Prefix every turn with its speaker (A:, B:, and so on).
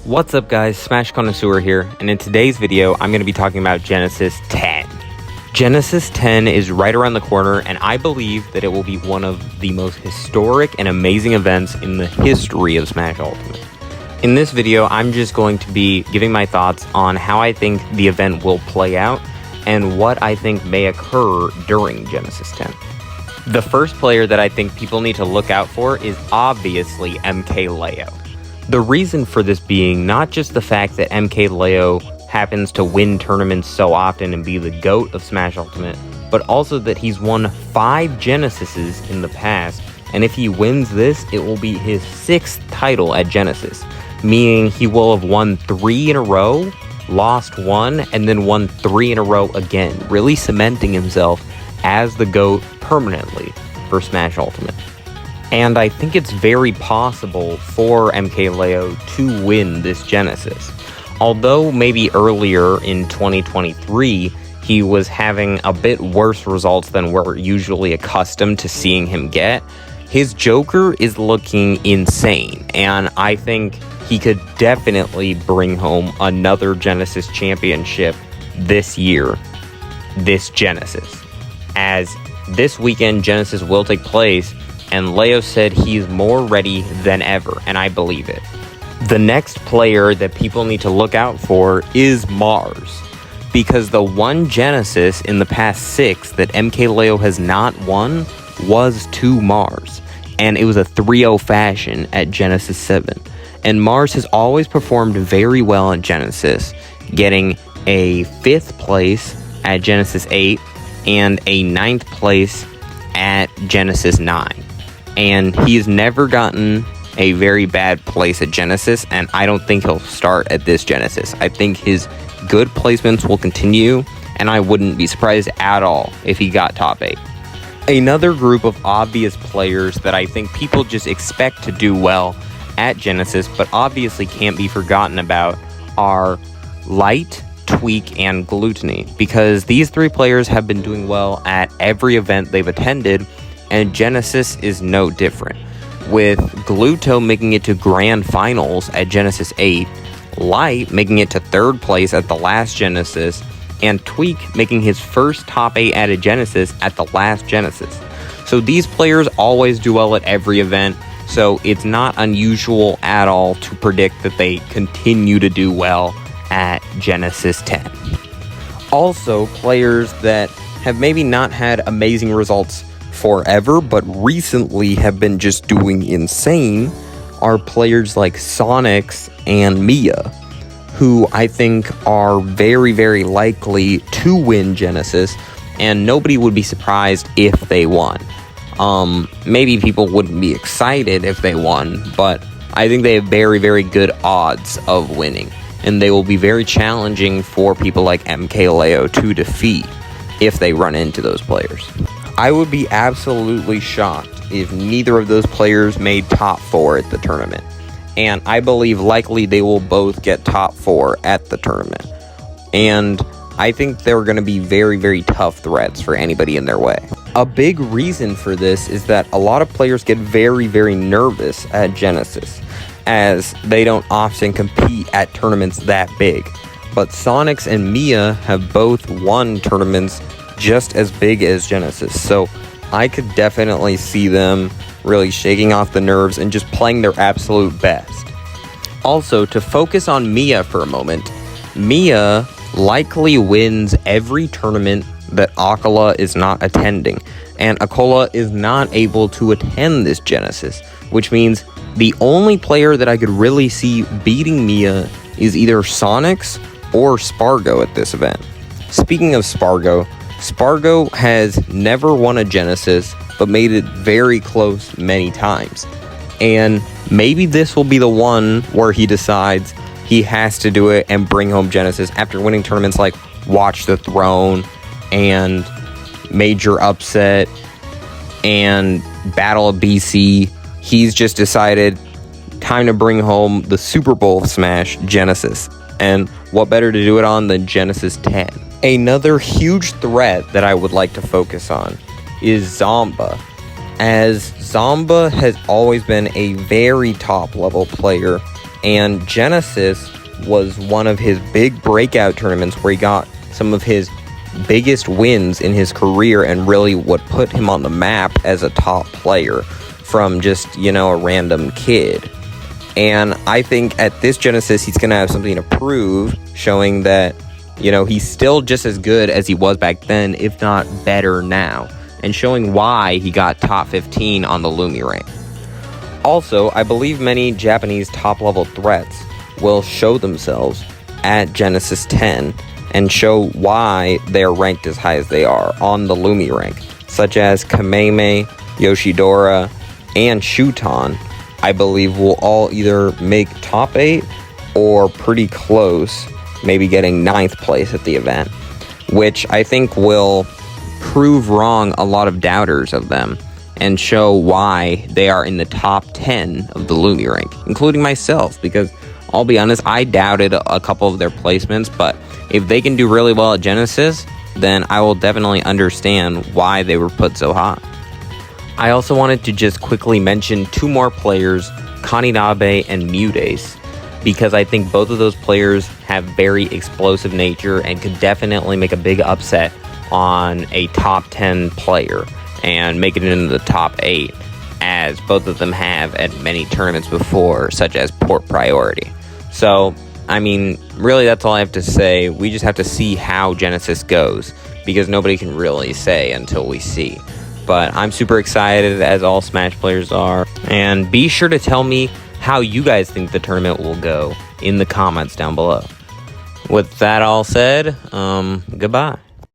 A: What's up guys, Smash Connoisseur here, and in today's video, I'm going to be talking about Genesis 10. Genesis 10 is right around the corner, and I believe that it will be one of the most historic and amazing events in the history of Smash Ultimate. In this video, I'm just going to be giving my thoughts on how I think the event will play out, and what I think may occur during Genesis 10. The first player that I think people need to look out for is obviously MKLeo. The reason for this being not just the fact that MKLeo happens to win tournaments so often and be the GOAT of Smash Ultimate, but also that he's won 5 Genesises in the past, and if he wins this, it will be his 6th title at Genesis, meaning he will have won 3 in a row, lost 1, and then won 3 in a row again, really cementing himself as the GOAT permanently for Smash Ultimate. And I think it's very possible for MKLeo to win this Genesis. Although maybe earlier in 2023, he was having a bit worse results than we're usually accustomed to seeing him get, his Joker is looking insane, and I think he could definitely bring home another Genesis championship this year, this Genesis. As this weekend Genesis will take place, and Leo said he's more ready than ever, and I believe it. The next player that people need to look out for is Mars, because the one Genesis in the past 6 that MKLeo has not won was to Mars, and it was a 3-0 fashion at Genesis 7. And Mars has always performed very well at Genesis, getting a 5th place at Genesis 8 and a 9th place at Genesis 9. And he's never gotten a very bad place at Genesis, and I don't think he'll start at this Genesis. I think his good placements will continue, and I wouldn't be surprised at all if he got top 8. Another group of obvious players that I think people just expect to do well at Genesis, but obviously can't be forgotten about, are Light, Tweak, and Gluttony, because these 3 players have been doing well at every event they've attended, and Genesis is no different, with Gluto making it to Grand Finals at Genesis 8, Light making it to 3rd place at the last Genesis, and Tweak making his first top 8 at a Genesis at the last Genesis. So these players always do well at every event, so it's not unusual at all to predict that they continue to do well at Genesis 10. Also, players that have maybe not had amazing results forever, but recently have been just doing insane, are players like Sonix and Mia, who I think are very, very likely to win Genesis, and nobody would be surprised if they won. Maybe people wouldn't be excited if they won, but I think they have very, very good odds of winning, and they will be very challenging for people like MKLeo to defeat if they run into those players. I would be absolutely shocked if neither of those players made top 4 at the tournament, and I believe likely they will both get top 4 at the tournament, and I think they're going to be very, very tough threats for anybody in their way. A big reason for this is that a lot of players get very, very nervous at Genesis, as they don't often compete at tournaments that big, but Sonix and Mia have both won tournaments just as big as Genesis, so I could definitely see them really shaking off the nerves and just playing their absolute best. Also, to focus on Mia for a moment, Mia likely wins every tournament that Akala is not attending, and Akala is not able to attend this Genesis, which means the only player that I could really see beating Mia is either Sonix or Spargo at this event. Speaking of Spargo has never won a Genesis, but made it very close many times. And maybe this will be the one where he decides he has to do it and bring home Genesis after winning tournaments like Watch the Throne and Major Upset and Battle of BC. He's just decided, time to bring home the Super Bowl of Smash, Genesis. And what better to do it on than Genesis 10? Another huge threat that I would like to focus on is Zomba, as Zomba has always been a very top level player And Genesis was one of his big breakout tournaments where he got some of his biggest wins in his career and really what put him on the map as a top player from just, a random kid. And I think at this Genesis, he's going to have something to prove, showing that, he's still just as good as he was back then, if not better now, and showing why he got top 15 on the Lumi rank. Also, I believe many Japanese top-level threats will show themselves at Genesis 10 and show why they are ranked as high as they are on the Lumi rank, such as Kameme, Yoshidora, and Shuton. I believe will all either make top 8 or pretty close, maybe getting 9th place at the event, which I think will prove wrong a lot of doubters of them and show why they are in the top 10 of the Lumi rank, including myself, because I'll be honest, I doubted a couple of their placements, but if they can do really well at Genesis, then I will definitely understand why they were put so high. I also wanted to just quickly mention 2 more players, Kaninabe and Mudace, because I think both of those players have very explosive nature and could definitely make a big upset on a top 10 player and make it into the top 8, as both of them have at many tournaments before, such as Port Priority. So, really that's all I have to say. We just have to see how Genesis goes, because nobody can really say until we see. But I'm super excited, as all Smash players are. And be sure to tell me how you guys think the tournament will go in the comments down below. With that all said, goodbye.